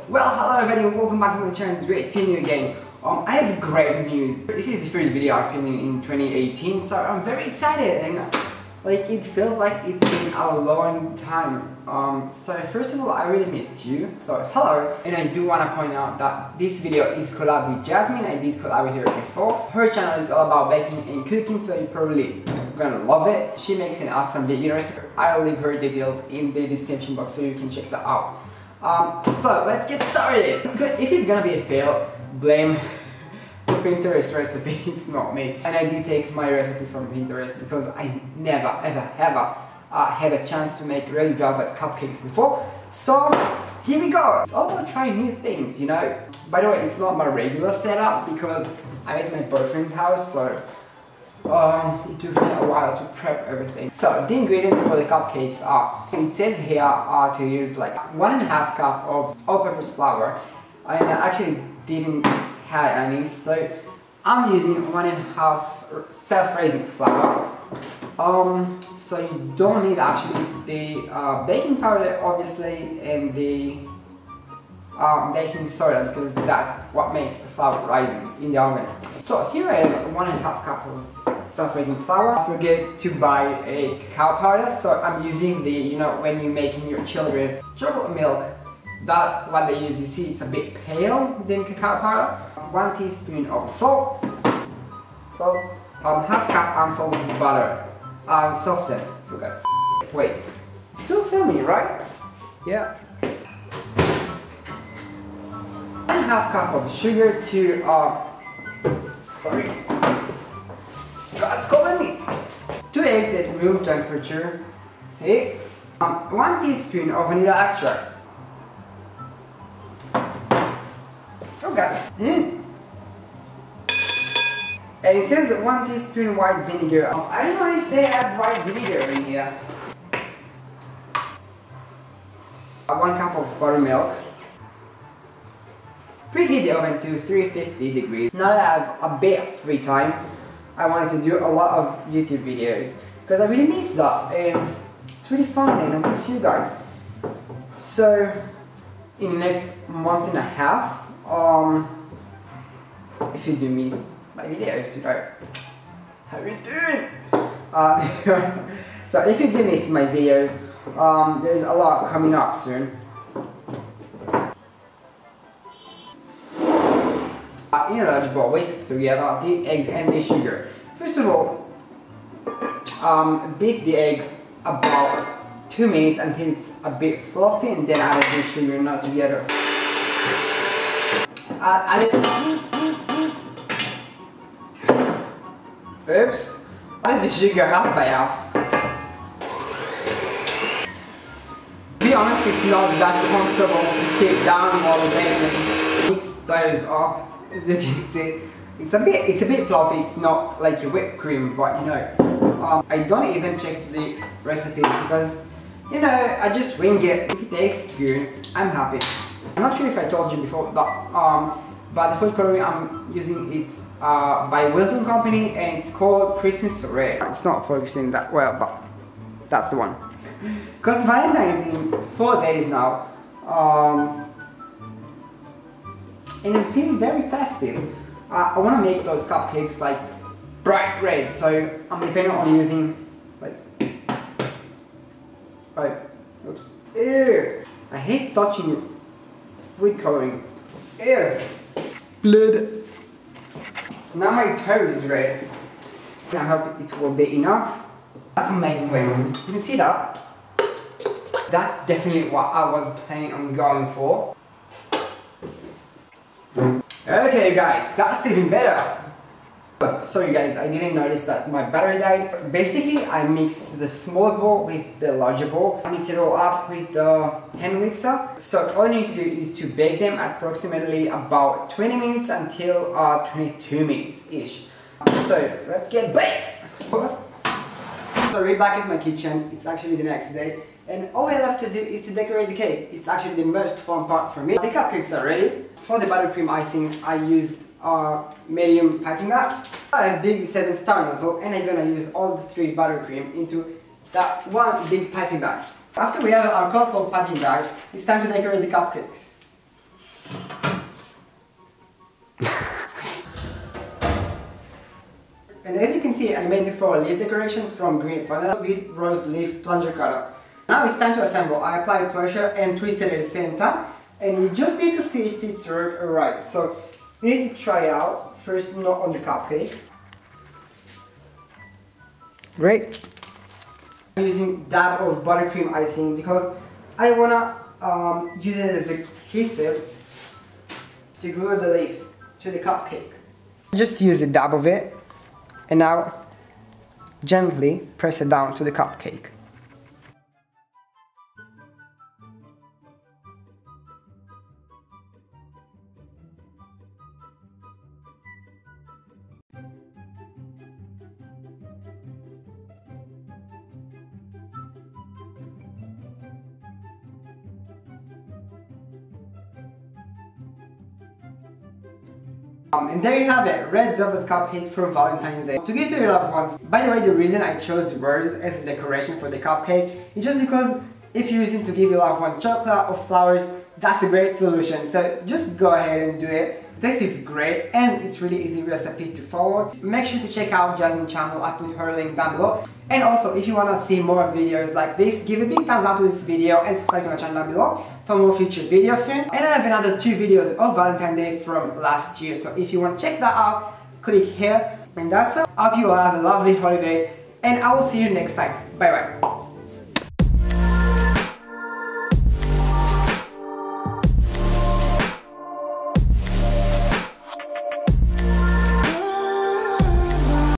Well, hello everybody, welcome back to my channel. It's great seeing you again. I have great news. This is the first video I'm filming in 2018, so I'm very excited and like it feels like it's been a long time. So first of all, I really missed you, so hello. And I do want to point out that this video is collab with Jazzmin. I did collab with her before. Her channel is all about baking and cooking, so you're probably gonna love it. She makes an awesome vegan recipe. I'll leave her details in the description box so you can check that out. So let's get started. If it's gonna be a fail, blame the Pinterest recipe. It's not me. And I did take my recipe from Pinterest because I never ever had a chance to make red velvet cupcakes before. So here we go. It's all about trying new things, you know. By the way, it's not my regular setup because I'm at my boyfriend's house, so it took me a while to prep everything. So the ingredients for the cupcakes are, it says here to use like 1.5 cup of all-purpose flour, and I actually didn't have any, so I'm using 1.5 self-raising flour. So you don't need actually the baking powder obviously and the baking soda, because that's what makes the flour rising in the oven. So here I have 1.5 cup of self-raising flour. Don't forget to buy a cacao powder. So I'm using the, you know, when you're making your children chocolate milk, that's what they use. You see it's a bit pale than cacao powder. 1 teaspoon of salt. So half cup unsalted butter. Softened, forgot. Wait, still filming, right? Yeah. 1.5 cup of sugar to sorry, God's calling me. 2 eggs at room temperature. Okay. 1 teaspoon of vanilla extract. Forgot. And it says 1 teaspoon white vinegar. I don't know if they have white vinegar in here. 1 cup of buttermilk. Preheat the oven to 350 degrees. Now that I have a bit of free time, I wanted to do a lot of YouTube videos because I really miss that and it's really fun and I miss you guys. So in the next month and a half, if you do miss my videos, you know, how you doing? So if you do miss my videos, there's a lot coming up soon. In a large bowl, whisk together the eggs and the sugar. First of all, beat the egg about 2 minutes until it's a bit fluffy, and then add the sugar and nut together. Oops! Add the sugar half by half. To be honest, it's not that comfortable to sit down while baking. Mix those up. As you can see, it's a bit fluffy. It's not like a whipped cream, but you know, I don't even check the recipe because, you know, I just wing it. If it tastes good, I'm happy. I'm not sure if I told you before, but the food coloring I'm using is by Wilton Company and it's called Christmas Red. It's not focusing that well, but that's the one. Because Valentine's in 4 days now. And I'm feeling very festive. I want to make those cupcakes like bright red, so I'm depending on using like, oops, ew. I hate touching food coloring. Ew. Blood. Now my toe is red. I hope it will be enough. That's amazing. Wait, you can see that? That's definitely what I was planning on going for. Okay guys, that's even better. Sorry guys, I didn't notice that my battery died. Basically, I mixed the smaller bowl with the larger bowl. I mix it all up with the hand mixer. So all you need to do is to bake them approximately about 20 minutes until 22 minutes-ish. So let's get baked. So we're back at my kitchen. It's actually the next day. And all I have to do is to decorate the cake. It's actually the most fun part for me. The cupcakes are ready. For the buttercream icing, I used medium piping bag. I have big 7-star nozzle and I'm gonna use all the 3 buttercream into that one big piping bag. After we have our colorful piping bag, it's time to decorate the cupcakes. And as you can see, I made before a leaf decoration from green vanilla with rose leaf plunger cutter. Now it's time to assemble. I applied pressure and twisted at the same time, and you just need to see if it's right. So you need to try out first, not on the cupcake. Great. I'm using dab of buttercream icing because I wanna use it as a adhesive to glue the leaf to the cupcake. Just use a dab of it, and now gently press it down to the cupcake. And there you have it, red velvet cupcake for Valentine's Day. To give to your loved ones. By the way, the reason I chose birds as decoration for the cupcake is just because if you're using to give your loved one chocolate or flowers, that's a great solution. So just go ahead and do it. The taste is great and it's really easy recipe to follow. Make sure to check out Jazzmin's channel, I put her link down below. And also, if you want to see more videos like this, give a big thumbs up to this video and subscribe to my channel down below for more future videos soon. And I have another 2 videos of Valentine's Day from last year, so if you want to check that out, click here. And that's all. I hope you all have a lovely holiday and I will see you next time. Bye bye.